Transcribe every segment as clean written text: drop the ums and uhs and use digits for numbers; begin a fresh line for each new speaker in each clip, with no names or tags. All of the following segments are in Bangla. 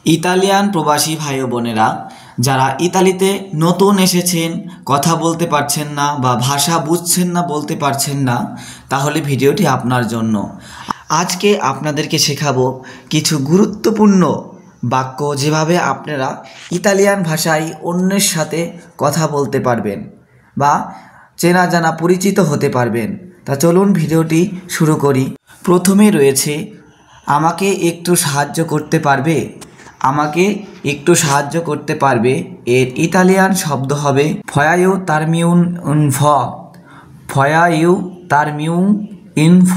ইতালিয়ান প্রবাসী ভাই ও বোনেরা যারা ইতালিতে নতুন এসেছেন, কথা বলতে পারছেন না বা ভাষা বুঝছেন না, বলতে পারছেন না, তাহলে ভিডিওটি আপনার জন্য। আজকে আপনাদেরকে শেখাবো কিছু গুরুত্বপূর্ণ বাক্য, যেভাবে আপনারা ইতালিয়ান ভাষায় অন্যের সাথে কথা বলতে পারবেন বা চেনা জানা পরিচিত হতে পারবেন। তা চলুন ভিডিওটি শুরু করি। প্রথমে রয়েছে আমাকে একটু সাহায্য করতে পারবে। আমাকে একটু সাহায্য করতে পারবে এর ইতালিয়ান শব্দ হবে ফয়াইউ তারমিউন ইন ফ। ফয়াইউ তারমিউন ইন ফ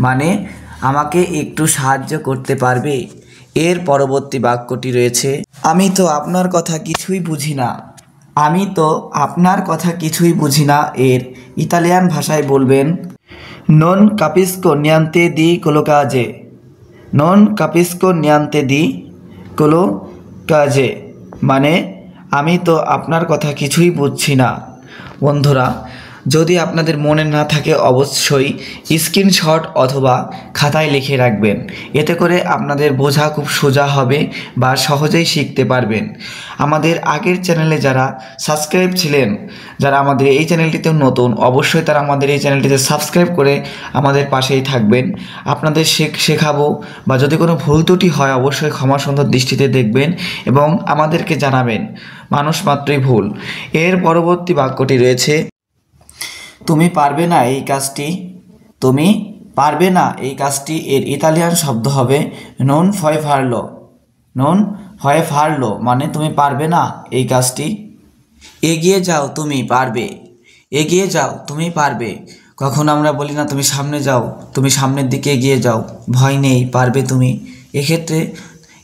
মানে আমাকে একটু সাহায্য করতে পারবে। এর পরবর্তী বাক্যটি রয়েছে আমি তো আপনার কথা কিছুই বুঝি না। আমি তো আপনার কথা কিছুই বুঝি না এর ইতালিয়ান ভাষায় বলবেন নন কাপিসকো নিয়ান্তে দি কোলো কাজে। নন কাপিসকো নিয়ান্তে দি কোলো কাজে মানে আমি তো আপনার কথা কিছুই বুঝছি না। বন্ধুরা, যদি আপনাদের মনে না থাকে অবশ্যই স্ক্রিনশট অথবা খাতায় লিখে রাখবেন। এতে করে আপনাদের বোঝা খুব সোজা হবে বা সহজেই শিখতে পারবেন। আমাদের আগের চ্যানেলে যারা সাবস্ক্রাইব ছিলেন, যারা আমাদের এই চ্যানেলটিতেও নতুন, অবশ্যই তারা আমাদের এই চ্যানেলটিতে সাবস্ক্রাইব করে আমাদের পাশেই থাকবেন। আপনাদের শেখাবো বা যদি কোনো ভুল ত্রুটি হয় অবশ্যই ক্ষমা সুন্দর দৃষ্টিতে দেখবেন এবং আমাদেরকে জানাবেন। মানুষ মাত্রই ভুল। এর পরবর্তী বাক্যটি রয়েছে তুমি পারবে না এই কাজটি। তুমি পারবে না এই কাজটি এর ইতালিয়ান শব্দ হবে নন ফয় ফারলো। নন ফয় ফারলো মানে তুমি পারবে না এই কাজটি। এগিয়ে যাও, তুমি পারবে। এগিয়ে যাও, তুমি পারবে। কখন আমরা বলি না তুমি সামনে যাও, তুমি সামনের দিকে এগিয়ে যাও, ভয় নেই, পারবে তুমি। এক্ষেত্রে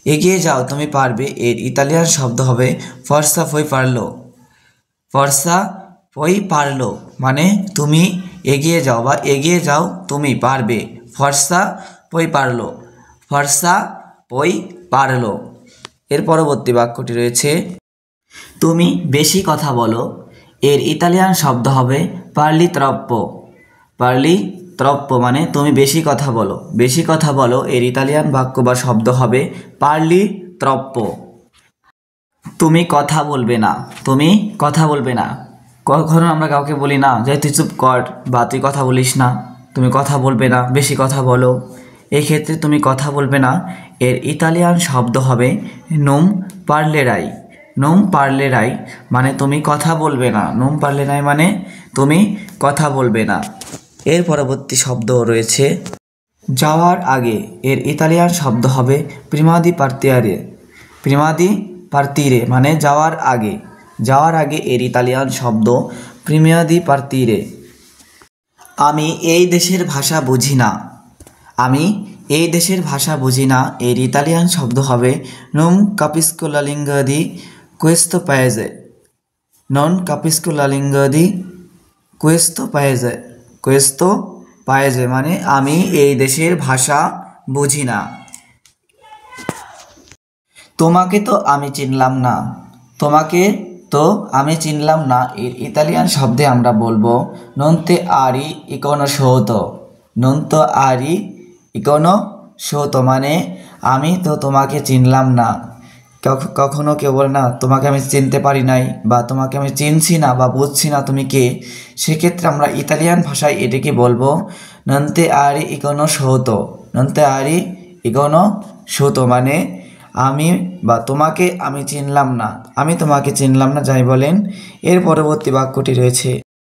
এগিয়ে যাও, তুমি পারবে এর ইতালিয়ান শব্দ হবে ফর্সা ফই পারলো। ফর্সা পই পারলো মানে তুমি এগিয়ে যাও বা এগিয়ে যাও, তুমি পারবে। ফর্সা পই পারলো। ফর্সা পই পারলো। এর পরবর্তী বাক্যটি রয়েছে তুমি বেশি কথা বলো এর ইতালিয়ান শব্দ হবে পারলি ত্রপ্পো। পারলি ত্রপ্পো মানে তুমি বেশি কথা বলো। বেশি কথা বলো এর ইতালিয়ান বাক্য বা শব্দ হবে পারলি ত্রপ্পো। তুমি কথা বলবে না। তুমি কথা বলবে না। কখনো আমরা কাউকে বলি না যে তুই চুপ কর বা তুই কথা বলিস না, তুমি কথা বলবে না, বেশি কথা বলো। এক্ষেত্রে তুমি কথা বলবে না এর ইতালিয়ান শব্দ হবে নোম পারলেরাই। নোম পারলেরাই মানে তুমি কথা বলবে না। নোম পারলেরাই মানে তুমি কথা বলবে না। এর পরবর্তী শব্দ রয়েছে যাওয়ার আগে এর ইতালিয়ান শব্দ হবে প্রিমাদি পার্তিয়ারে। প্রিমাদি পার্তিরে মানে যাওয়ার আগে। যাওয়ার আগে এর ইতালিয়ান শব্দ প্রিমিয়া দি পার্তিরে। আমি এই দেশের ভাষা বুঝি না। আমি এই দেশের ভাষা বুঝি না এর ইতালিয়ান শব্দ হবে নন কাপিসকো লা লিঙ্গua di questo paese। নন কাপিসকো লা লিঙ্গua di questo paese। questo paese মানে আমি এই দেশের ভাষা বুঝি না। তোমাকে তো আমি চিনলাম না। তোমাকে তো আমি চিনলাম না এর ইতালিয়ান শব্দে আমরা বলবো নন্তে আরি ইকোনোশোতো। নন্তো আরি ইকোনোশোতো মানে আমি তো তোমাকে চিনলাম না। কখনো কেউ বলে না তোমাকে আমি চিনতে পারি নাই বা তোমাকে আমি চিনছি না বা বুঝছি না তুমি কে, সেক্ষেত্রে আমরা ইতালিয়ান ভাষায় এটাকে বলবো নন্তে আরি ইকোনোশোতো। নন্তে আরি ইকোনোশোতো মানে আমি বা তোমাকে আমি চিনলাম না, আমি তোমাকে চিনলাম না, যাই বলেন। এর পরবর্তী বাক্যটি রয়েছে